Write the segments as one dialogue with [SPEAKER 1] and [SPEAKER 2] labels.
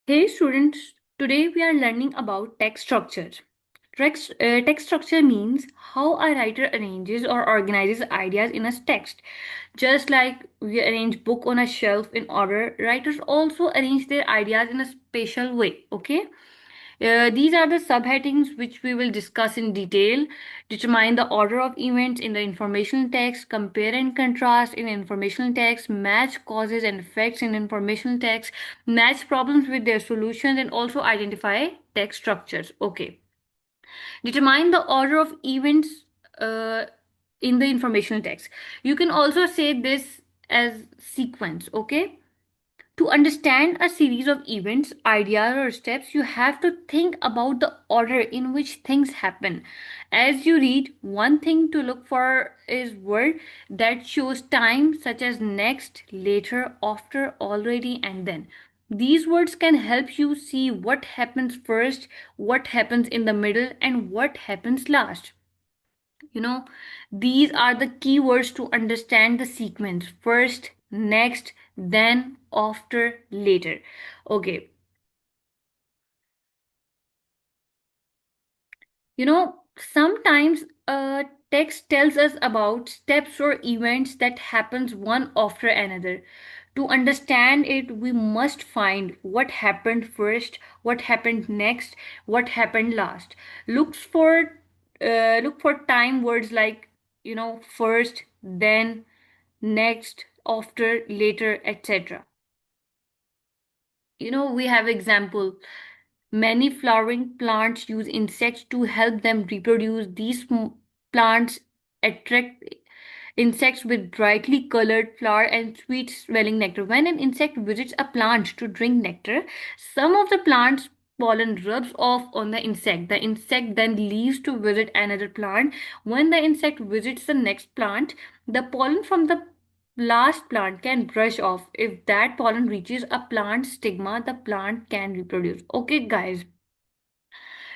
[SPEAKER 1] Hey students, today we are learning about text structure. Text structure means how a writer arranges or organizes ideas in a text. Just like we arrange book on a shelf in order, writers also arrange their ideas in a special way. Okay, these are the subheadings which we will discuss in detail. Determine the order of events in the informational text, compare and contrast in informational text, match causes and effects in informational text, match problems with their solutions, and also identify text structures. Okay. Determine the order of events uh, in the informational text. You can also say this as sequence. Okay. To understand a series of events, ideas, or steps, you have to think about the order in which things happen. As you read, one thing to look for is word that shows time, such as next, later, after, already, and then. These words can help you see what happens first, what happens in the middle, and what happens last. You know, these are the keywords to understand the sequence: first, next, then, after, later. Okay, sometimes a text tells us about steps or events that happens one after another. To understand it, we must find what happened first, what happened next, what happened last. Look for time words like first, then, next, after, later, etc. We have example. Many flowering plants use insects to help them reproduce. These plants attract insects with brightly colored flower and sweet smelling nectar. When an insect visits a plant to drink nectar, some of the plant's pollen rubs off on the insect. The insect then leaves to visit another plant. When the insect visits the next plant, the pollen from the last plant can brush off. If that pollen reaches a plant stigma, the plant can reproduce. Okay, guys,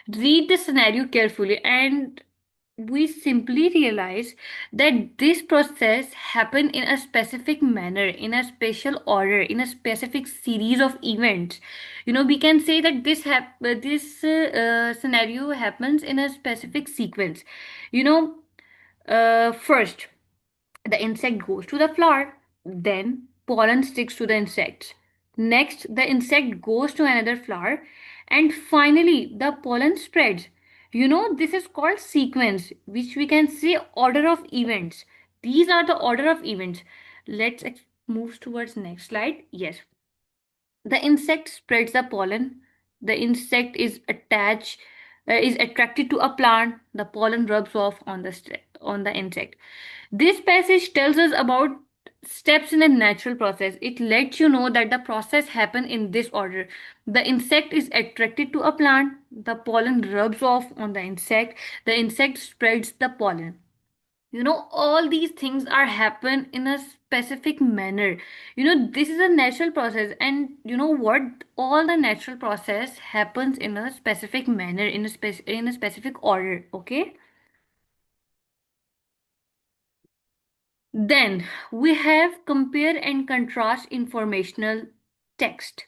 [SPEAKER 1] read the scenario carefully and we simply realize that this process happened in a specific manner, in a special order, in a specific series of events. We can say that this scenario happens in a specific sequence. you know First, the insect goes to the flower, then pollen sticks to the insects. Next, the insect goes to another flower, and finally, the pollen spreads. This is called sequence, which we can say order of events. These are the order of events. Let's move towards next slide. Yes, the insect spreads the pollen. The insect is attracted to a plant. The pollen rubs off on the insect. This passage tells us about steps in a natural process. It lets you know that the process happened in this order. The insect is attracted to a plant. The pollen rubs off on the insect. The insect spreads the pollen. All these things are happen in a specific manner. This is a natural process, and you know what, all the natural process happens in a specific manner, in a specific order. Okay, then we have compare and contrast informational text.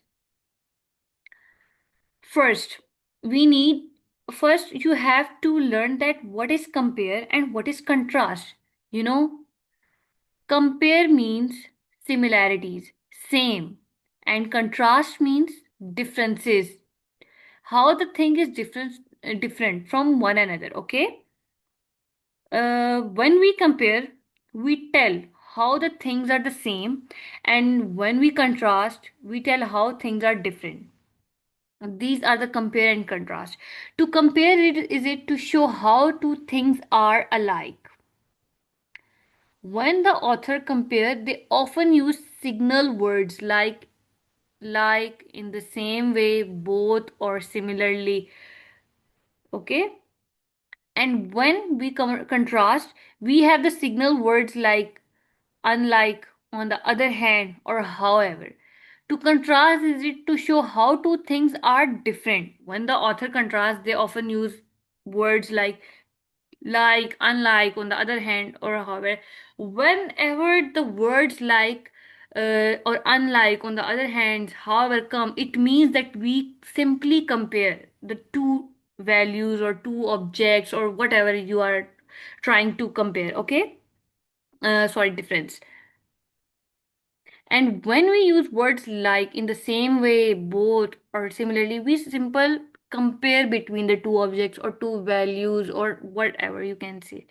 [SPEAKER 1] First, we need first you have to learn that what is compare and what is contrast. you know Compare means similarities, same, and contrast means differences. How the thing is different from one another. Okay. When we compare, we tell how the things are the same, and when we contrast, we tell how things are different. These are the compare and contrast. To compare it is it to show how two things are alike. When the author compare, they often use signal words like, in the same way, both, or similarly. Okay. And when we contrast, we have the signal words like unlike, on the other hand, or however. To contrast is it to show how two things are different. When the author contrasts, they often use words like, unlike, on the other hand, or however. Whenever the words like or unlike, on the other hand, however, come, it means that we simply compare the two values or two objects or whatever you are trying to compare, okay? Sorry, difference. And when we use words like in the same way, both, or similarly, we simple compare between the two objects or two values or whatever you can say.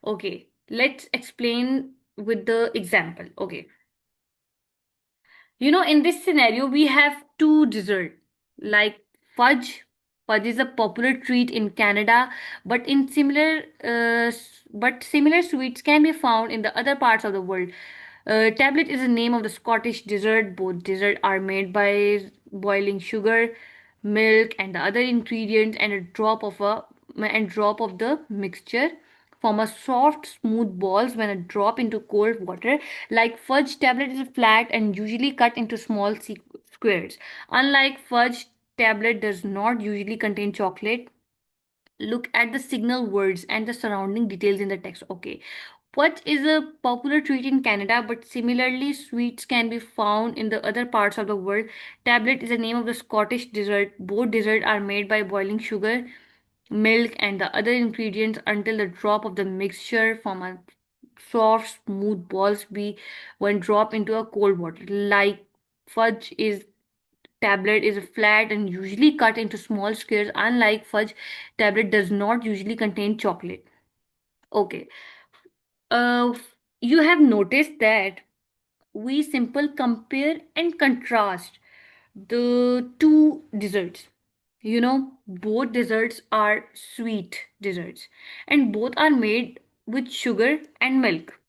[SPEAKER 1] Okay, let's explain with the example. Okay. In this scenario, we have two dessert like fudge. Fudge is a popular treat in Canada, but similar sweets can be found in the other parts of the world. Tablet is the name of the Scottish dessert. Both desserts are made by boiling sugar, milk, and the other ingredients, and drop of the mixture form a soft, smooth balls when a drop into cold water. Like fudge, tablet is flat and usually cut into small squares. Unlike fudge, tablet does not usually contain chocolate. Look at the signal words and the surrounding details in the text. Okay. What is a popular treat in Canada, but similarly sweets can be found in the other parts of the world. Tablet is the name of the Scottish dessert. Both desserts are made by boiling sugar, milk, and the other ingredients until the drop of the mixture form a soft, smooth balls be when dropped into a cold water. Like fudge is tablet is flat and usually cut into small squares. Unlike fudge, tablet does not usually contain chocolate. Okay. Uh, you have noticed that we simple compare and contrast the two desserts. Both desserts are sweet desserts and both are made with sugar and milk.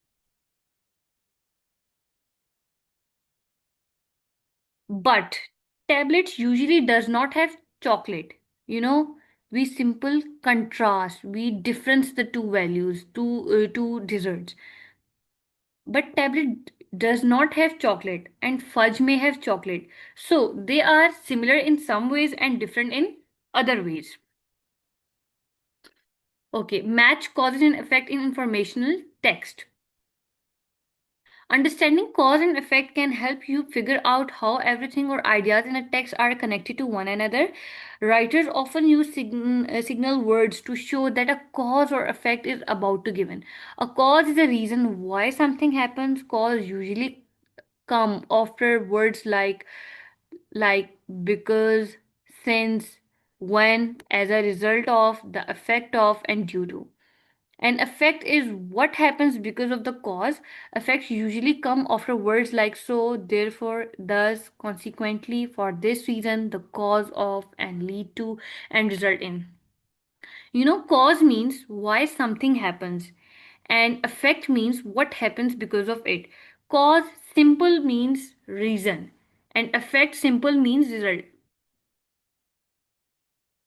[SPEAKER 1] But tablets usually does not have chocolate. You know, we simple contrast, we difference the two values, two desserts. But tablet does not have chocolate and fudge may have chocolate. So they are similar in some ways and different in other ways. Okay, match causes and effect in informational text. Understanding cause and effect can help you figure out how everything or ideas in a text are connected to one another. Writers often use signal words to show that a cause or effect is about to given. A cause is a reason why something happens. Cause usually come after words like because, since, when, as a result of, the effect of, and due to. An effect is what happens because of the cause. Effects usually come after words like so, therefore, thus, consequently, for this reason, the cause of, and lead to, and result in. Cause means why something happens, and effect means what happens because of it. Cause simple means reason, and effect simple means result.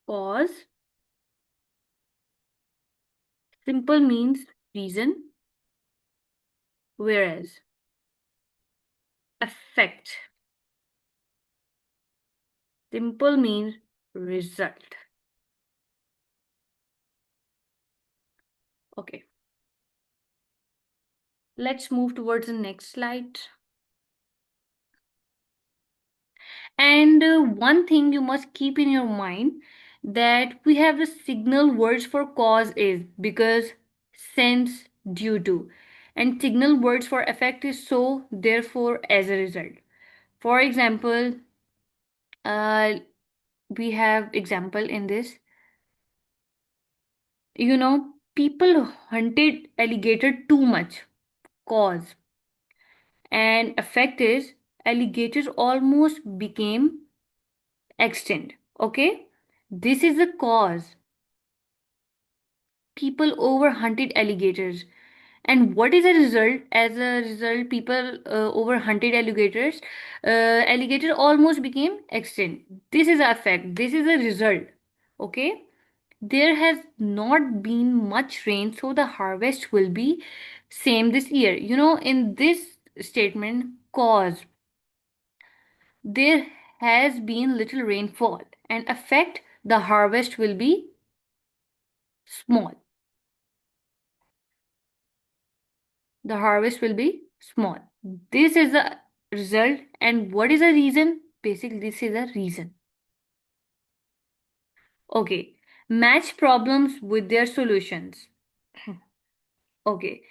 [SPEAKER 1] Cause simple means reason, whereas effect simple means result. Okay, let's move towards the next slide. And one thing you must keep in your mind that we have the signal words for cause is because, since, due to, and signal words for effect is so, therefore, as a result. For example, uh, we have example in this. People hunted alligator too much. Cause and effect is alligators almost became extinct. Okay, this is the cause. People over hunted alligators. And what is the result? As a result, people over hunted alligators. Alligator almost became extinct. This is the effect. This is the result. Okay. There has not been much rain, so the harvest will be same this year. In this statement, cause, there has been little rainfall, and effect, the harvest will be small. The harvest will be small. This is the result. And what is the reason? Basically, this is a reason. Okay. Match problems with their solutions. Okay.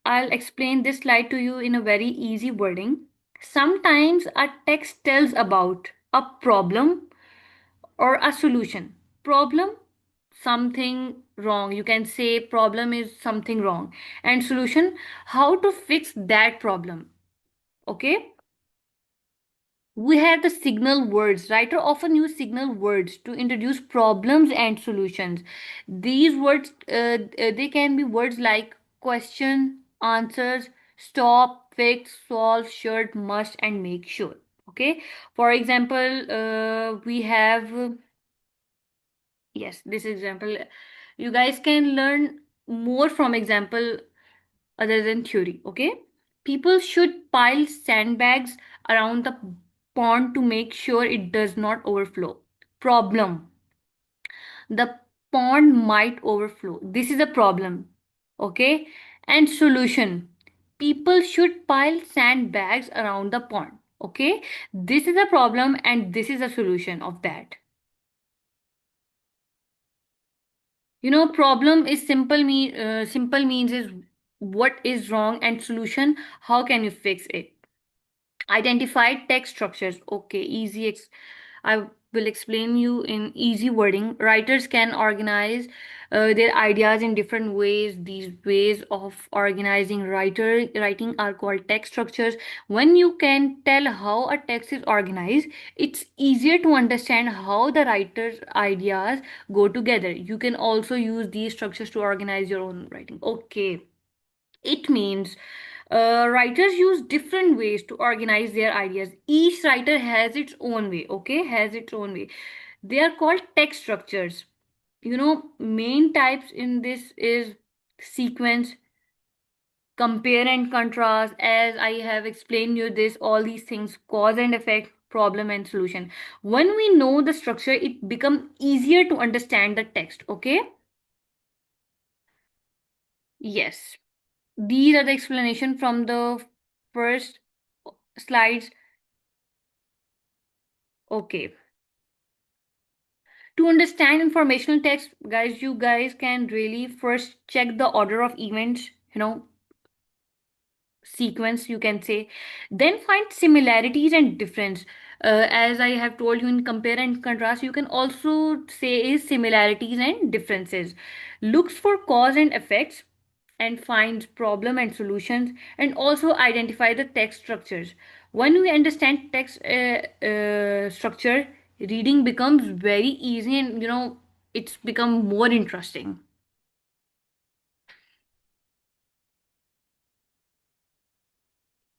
[SPEAKER 1] I'll explain this slide to you in a very easy wording. Sometimes a text tells about a problem or a solution. Problem, something wrong. You can say problem is something wrong. And solution, how to fix that problem. Okay? We have the signal words. Writer often use signal words to introduce problems and solutions. These words, they can be words like question, answers, stop, fix, solve, should, must, and make sure. Okay. For example, we have yes, this example. You guys can learn more from example other than theory. Okay. People should pile sandbags around the pond to make sure it does not overflow. Problem: the pond might overflow. This is a problem. Okay. And solution: people should pile sandbags around the pond. Okay. This is a problem and this is a solution of that. Problem is simple means is what is wrong, and solution, how can you fix it. Identify text structures. Okay, I will explain you in easy wording. Writers can organize their ideas in different ways. These ways of organizing writing are called text structures. When you can tell how a text is organized, it's easier to understand how the writer's ideas go together. You can also use these structures to organize your own writing. Okay, it means writers use different ways to organize their ideas. Each writer has its own way, okay? Has its own way. They are called text structures. Main types in this is sequence, compare and contrast. As I have explained you this, all these things, cause and effect, problem and solution. When we know the structure, it becomes easier to understand the text, okay? Yes. These are the explanation from the first slides. Okay. To understand informational text, guys, you guys can really first check the order of events, sequence, you can say. Then find similarities and difference. As I have told you, in compare and contrast, you can also say is similarities and differences. Looks for cause and effects, and finds problem and solutions, and also identify the text structures. When we understand text structure, reading becomes very easy, and it's become more interesting.